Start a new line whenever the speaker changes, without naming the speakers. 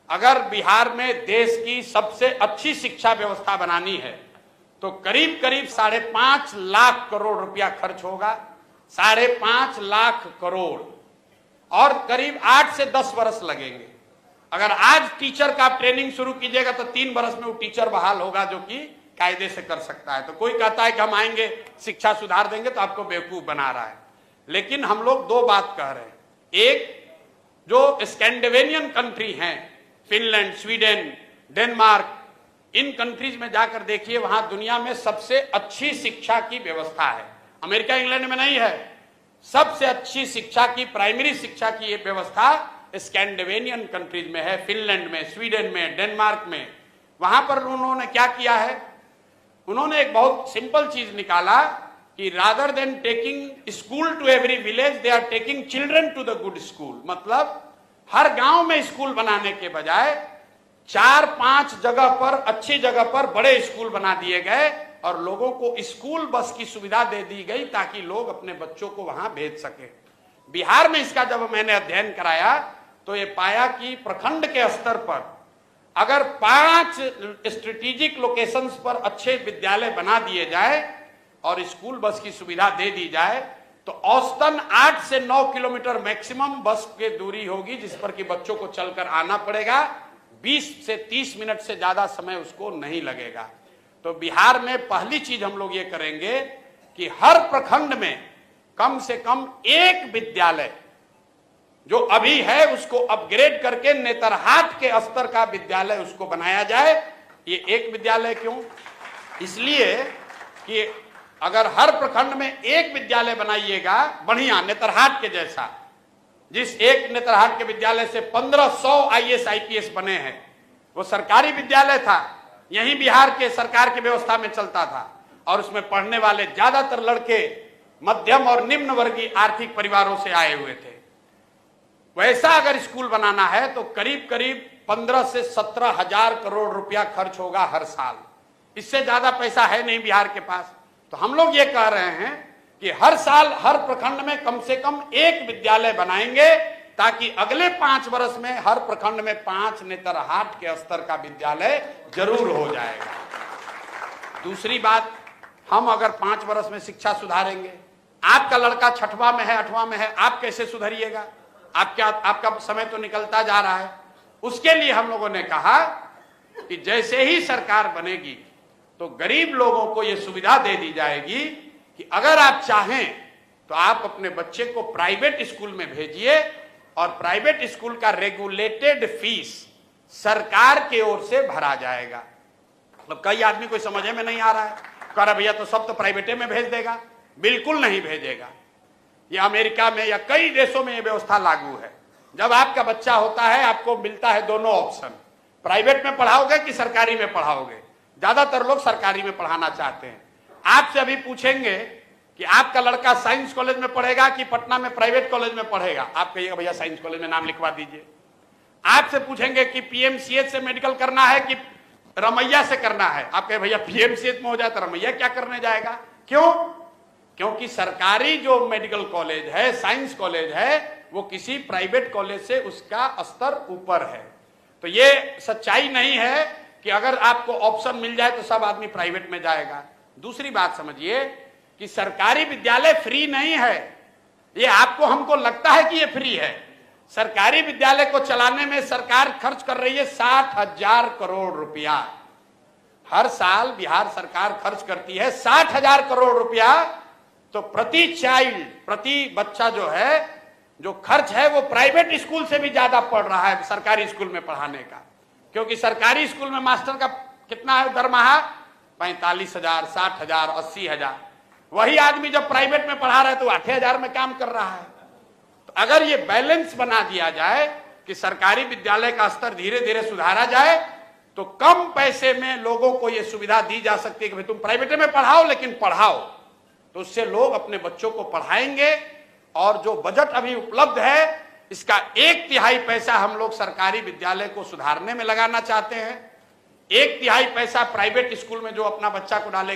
अगर बिहार में देश की सबसे अच्छी शिक्षा व्यवस्था बनानी है तो करीब करीब 5.5 लाख करोड़ रुपया खर्च होगा। 5.5 लाख करोड़ और करीब 8 से 10 वर्ष लगेंगे। अगर आज टीचर का ट्रेनिंग शुरू कीजिएगा तो 3 वर्ष में वो टीचर बहाल होगा जो कि कायदे से कर सकता है। तो कोई कहता है कि हम आएंगे शिक्षा सुधार देंगे तो आपको बेवकूफ बना रहा है। लेकिन हम लोग दो बात कह रहे हैं। एक, जो स्कैंडिनेवियन कंट्री हैं, फिनलैंड, स्वीडन, डेनमार्क, इन कंट्रीज में जाकर देखिए, वहां दुनिया में सबसे अच्छी शिक्षा की व्यवस्था है। अमेरिका इंग्लैंड में नहीं है। सबसे अच्छी शिक्षा की, प्राइमरी शिक्षा की ये व्यवस्था स्कैंडिनेवियन कंट्रीज में है, फिनलैंड में, स्वीडन में, डेनमार्क में। वहां पर उन्होंने क्या किया है, उन्होंने एक बहुत सिंपल चीज निकाला कि rather than taking school to every village, they are taking children to the good school. मतलब हर गांव में स्कूल बनाने के बजाय 4-5 जगह पर, अच्छी जगह पर बड़े स्कूल बना दिए गए और लोगों को स्कूल बस की सुविधा दे दी गई ताकि लोग अपने बच्चों को वहां भेज सके। बिहार में इसका जब मैंने अध्ययन कराया तो ये पाया कि प्रखंड के स्तर पर अगर 5 स्ट्रेटेजिक लोकेशंस पर अच्छे विद्यालय बना दिए जाए और स्कूल बस की सुविधा दे दी जाए तो औसतन 8 से 9 किलोमीटर मैक्सिमम बस की दूरी होगी जिस पर कि बच्चों को चलकर आना पड़ेगा। 20 से 30 मिनट से ज्यादा समय उसको नहीं लगेगा। तो बिहार में पहली चीज हम लोग ये करेंगे कि हर प्रखंड में कम से कम एक विद्यालय जो अभी है उसको अपग्रेड करके नेतरहाट के स्तर का विद्यालय उसको बनाया जाए। ये एक विद्यालय क्यों? इसलिए कि अगर हर प्रखंड में एक विद्यालय बनाइएगा बढ़िया नेतरहाट के जैसा, जिस एक नेतरहाट के विद्यालय से 1500 IAS IPS बने हैं, वो सरकारी विद्यालय था, यही बिहार के सरकार की व्यवस्था में चलता था और उसमें पढ़ने वाले ज्यादातर लड़के मध्यम और निम्न वर्गीय आर्थिक परिवारों से आए हुए थे। वैसा अगर स्कूल बनाना है तो करीब करीब 15 से 17 हजार करोड़ रुपया खर्च होगा हर साल। इससे ज्यादा पैसा है नहीं बिहार के पास। तो हम लोग ये कह रहे हैं कि हर साल हर प्रखंड में कम से कम एक विद्यालय बनाएंगे ताकि अगले 5 वर्ष में हर प्रखंड में 5 नेतरहाट के स्तर का विद्यालय जरूर हो जाएगा। दूसरी बात, हम अगर 5 वर्ष में शिक्षा सुधारेंगे, आपका लड़का 6वां में है, 8वां में है, आप कैसे सुधरिएगा? आपका समय तो निकलता जा रहा है। उसके लिए हम लोगों ने कहा कि जैसे ही सरकार बनेगी तो गरीब लोगों को यह सुविधा दे दी जाएगी कि अगर आप चाहें तो आप अपने बच्चे को प्राइवेट स्कूल में भेजिए और प्राइवेट स्कूल का रेगुलेटेड फीस सरकार की ओर से भरा जाएगा। मतलब कई आदमी को समझ में नहीं आ रहा है, कह रहा भैया तो सब तो प्राइवेटे में भेज देगा। बिल्कुल नहीं भेजेगा। ये अमेरिका में या कई देशों में ये व्यवस्था लागू है। जब आपका बच्चा होता है आपको मिलता है दोनों ऑप्शन, प्राइवेट में पढ़ाओगे कि सरकारी में पढ़ाओगे। ज्यादातर लोग सरकारी में पढ़ाना चाहते हैं। आपसे अभी पूछेंगे कि आपका लड़का साइंस कॉलेज में पढ़ेगा कि पटना में प्राइवेट कॉलेज में पढ़ेगा, आप कहिएगा भैया साइंस कॉलेज में नाम लिखवा दीजिए। आपसे पूछेंगे कि PMCH से मेडिकल करना है कि रमैया से करना है, आप कहे भैया PMCH में हो जाए तो रमैया क्या करने जाएगा। क्यों? क्योंकि सरकारी जो मेडिकल कॉलेज है, साइंस कॉलेज है, वो किसी प्राइवेट कॉलेज से उसका स्तर ऊपर है। तो ये सच्चाई नहीं है कि अगर आपको ऑप्शन मिल जाए तो सब आदमी प्राइवेट में जाएगा। दूसरी बात समझिए कि सरकारी विद्यालय फ्री नहीं है। ये आपको हमको लगता है कि ये फ्री है। सरकारी विद्यालय को चलाने में सरकार खर्च कर रही है 60,000 करोड़ रुपया। हर साल बिहार सरकार खर्च करती है 60,000 करोड़ रुपया। तो प्रति चाइल्ड, प्रति बच्चा जो है, जो खर्च है वो प्राइवेट स्कूल से भी ज्यादा पड़ रहा है सरकारी स्कूल में पढ़ाने का। क्योंकि सरकारी स्कूल में मास्टर का कितना है दरमाहा? 45,000, 60,000, 80,000। वही आदमी जब प्राइवेट में पढ़ा रहा है तो 8,000 में काम कर रहा है। तो अगर ये बैलेंस बना दिया जाए कि सरकारी विद्यालय का स्तर धीरे धीरे सुधारा जाए तो कम पैसे में लोगों को यह सुविधा दी जा सकती है कि भाई तुम प्राइवेट में पढ़ाओ लेकिन पढ़ाओ। तो उससे लोग अपने बच्चों को पढ़ाएंगे। और जो बजट अभी उपलब्ध है इसका 1/3 पैसा हम लोग सरकारी विद्यालय को सुधारने में लगाना चाहते हैं। 1/3 पैसा प्राइवेट स्कूल में जो अपना बच्चा को डाले